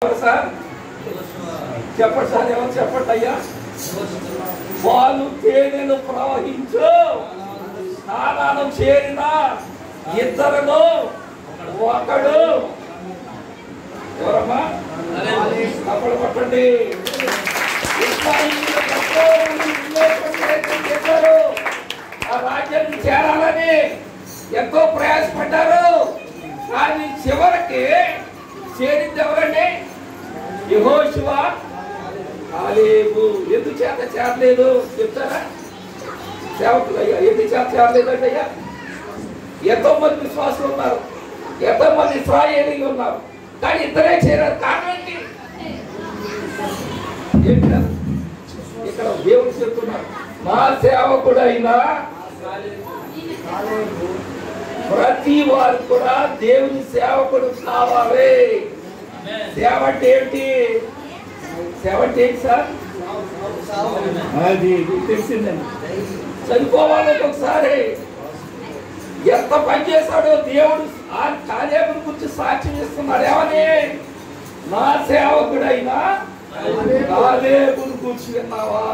Sir చెప్పండి sir, ఎవరు చెప్పండి అయ్యా. పాలు తేనెలు ప్రవహించు స్నానం చేరిన ఇద్దరులో ఒకడు ఎవరమ్మా అప్పుడు పట్టండి. ఆ రాజ్యానికి చేరాలని ఎంతో ప్రయాసపడ్డారు. కానీ చివరికి చేరింది ఎవరండి? యెహోషువ, కాలేబు. ఎందుచేత చేరలేదు చెప్తారా? సేవకులు అయ్యా, ఎందుచేత చేరలేదు అంటే అయ్యా, ఎంతో మంది విశ్వాసులు ఉన్నారు, ఎంతో మంది ఇశ్రాయేలీలు ఉన్నారు, కానీ ఇద్దరే చేరారు. కారణం ఏంటి? ఇక్కడ దేవుడు చెప్తున్నారు, మా సేవకుడైనా ప్రతి వారు కూడా దేవుని సేవకుడు కావాలి. సేవ అంటే ఏంటి? సేవ అంటే ఏంటి సార్? అది తెలిసిందండి. చనిపోవాలి ఒకసారి. ఎంత పని చేశాడో దేవుడు ఆ కాలేబుని గురించి సాక్ష్యం ఇస్తున్నాడు. ఏమని? నా సేవకుడైనా కాలేబుని గురించి విన్నావా?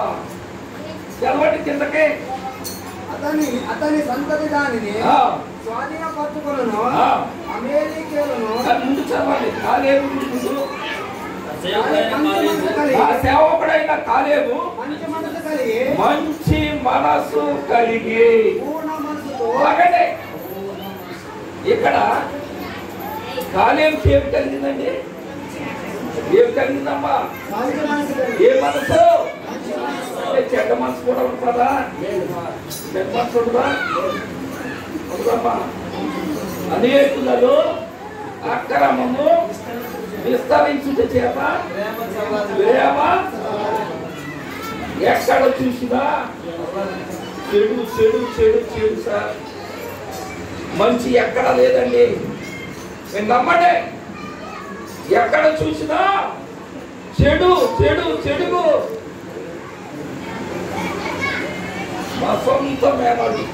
తెలవటి కిందకి అతని సంతతి దానిని స్వాధీనపరచుకొనును, అమేలీకేయులను ముందు చదవాలి. కాలేబు ముందు సేవకుడైన కాలేబు మంచి మనసు కలిగి ఒకటే. ఇక్కడ కాలేబుకి ఏమి కలిగిందండి? ఏమి కలిగిందమ్మా? ఏ మనసు? చెడ్డ మనసు కూడా ఉంటుందా? చెడ్డ మనసు ఉంటుందా? ఉంటుందమ్మా. అనేకులలో అక్రమము విస్తరించుట చేత ప్రేమ ఎక్కడ చూసినా చెడు చెడు చెడు చెడు సార్. మంచి ఎక్కడ లేదండి. మీరు నమ్మండి, ఎక్కడ చూసినా చెడు చెడు చెడుగు. మా సొంత మేనవాళ్ళు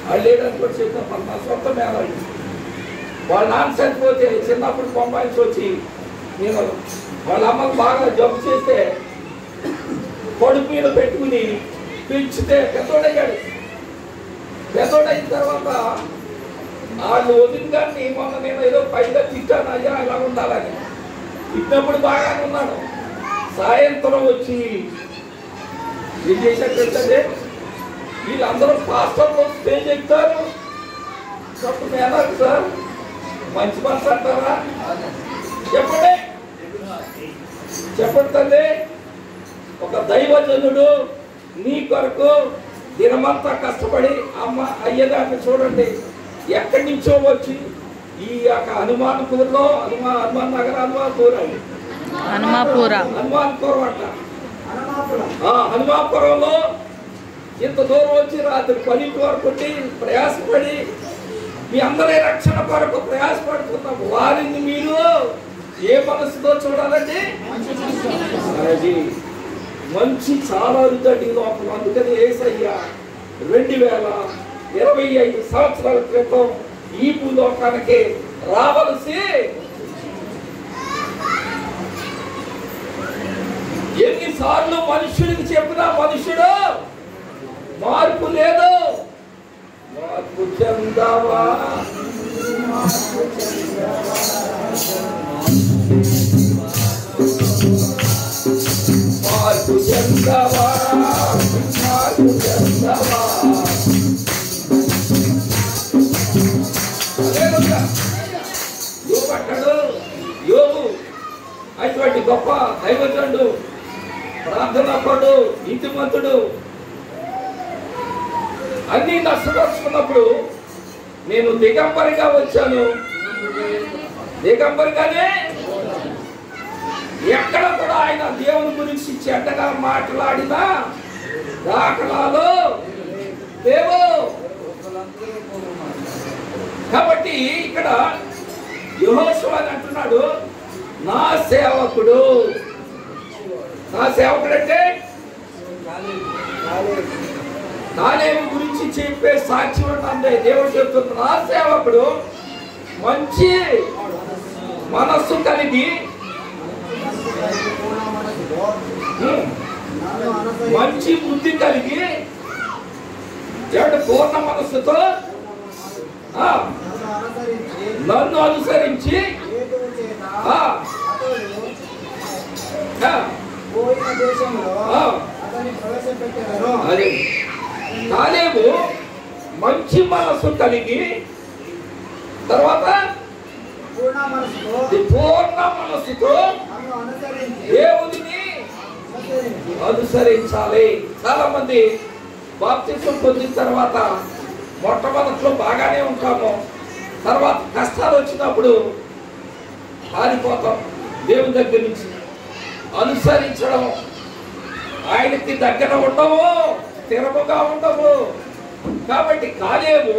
వాళ్ళు లేదని కూడా చెప్తాం. మా సొంత మేనవాళ్ళు వాళ్ళ నాన్న చనిపోతే చిన్నప్పుడు బొంబాయి వచ్చి నేను వాళ్ళ అమ్మకు బాగా జబ్బు చేస్తే పొడుపు మీద పెట్టుకుని పెంచితే పెద్దోడయ్యాడు. పెద్దోడైన తర్వాత వాళ్ళు వదిన గారిని మొన్న నేను ఏదో పైగా తిట్టాను, అయ్యా ఇలా ఉండాలని. తిట్టినప్పుడు బాగానే ఉన్నాడు. సాయంత్రం వచ్చి ఏం చేశాడంటే వీళ్ళందరూ పాస్టర్లో స్టేజ్ ఎక్కుతారు. అప్పుడు మేనారు సార్ మంచి మనసు అంటారా? చెప్పండి చెప్పండి తల్లి. ఒక దైవజనుడు నీ కొరకు దినమంతా కష్టపడి అమ్మ అయ్యగారిని చూడండి ఎక్కడి నుంచో వచ్చి ఈ యొక్క హనుమాన్పూర్లో హనుమాన్ నగర్ హనుమాన్పురం అంట. హనుమాన్పురంలో ఇంత దూరం వచ్చి రాత్రి 12 వరకు ప్రయాసపడి మీ అందరి రక్షణ కొరకు ప్రయాసపడుతున్నాం. వారిని మీరు ఏ మనసుతో చూడాలండి? అది మంచి చాలా అరుదండి లోపల. అందుకని యేసయ్య 2025 సంవత్సరాల క్రితం ఈ భూలోకానికి రావలసి ఎన్నిసార్లు మనుష్యుడికి చెప్పినా మనుష్యుడు మార్పు లేదు. మార్పు చెందవా, మార్పు చెందవా, మార్పు చెందవా, మార్పు చెందవా. యోబు అంటాడు, యోబు అటువంటి గొప్ప దైవజనుడు, ప్రార్థనాపరుడు, నీతిమంతుడు, అన్ని నష్టపరుచుకున్నప్పుడు నేను దిగంబరిగా వచ్చాను. దిగంబరిగానే ఎక్కడ కూడా ఆయన దేవుని గురించి చెడ్డగా మాట్లాడిన దాఖలాలు లేవు. కాబట్టి ఇక్కడ యెహోషువ అని అంటున్నాడు, నా సేవకుడు. నా సేవకుడు అంటే కాలేబు గురించి చెప్పే సాక్ష్యం అంటే దేవుడు చెప్తున్న నా సేవకుడు మంచి మనస్సు కలిగి మంచి బుద్ధి కలిగి పూర్ణ మనస్సుతో నన్ను అనుసరించి అది కాలేబు మంచి మనస్సు కలిగి తర్వాత పూర్ణ మనస్సుతో దేవుడిని అనుసరించాలి. చాలా మంది బాప్తిస్మం పొందిన తర్వాత మొట్టమొదట్లో బాగానే ఉంటాము, తర్వాత కష్టాలు వచ్చినప్పుడు పారిపోతాం. దేవుని దగ్గర నుంచి అనుసరించడం, ఆయనకి దగ్గర ఉండవు, స్థిరముగా ఉండవు. కాబట్టి కాలేబు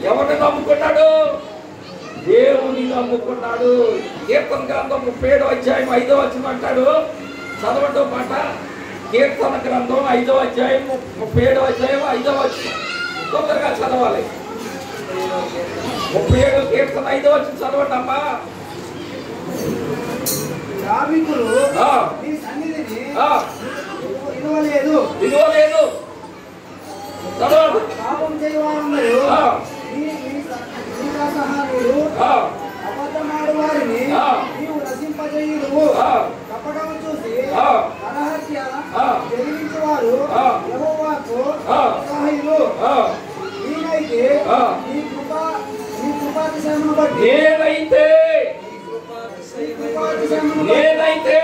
ఎవరిని నమ్ముకున్నాడు? దేవుని నమ్ముకున్నాడు. కీర్తన గ్రంథం 37వ అధ్యాయం 5వ వచనం అంటాడు, చదవటం మాట. కీర్తన గ్రంథం 5వ అధ్యాయం 37వ అధ్యాయం 5వ వచనం తొందరగా చదవాలి. 37 కీర్తన 5వ వచనం చదవండి అమ్మా. విలువలేదు అబద్ధమాడు వారిని నీవు నశింపజేయుదువు. కపటము చూసి నరహత్య జరిగించేవారు యెహోవాకు సహాయులు. నేనైతే నీ కృపాతిశయమును బట్టి నేనైతే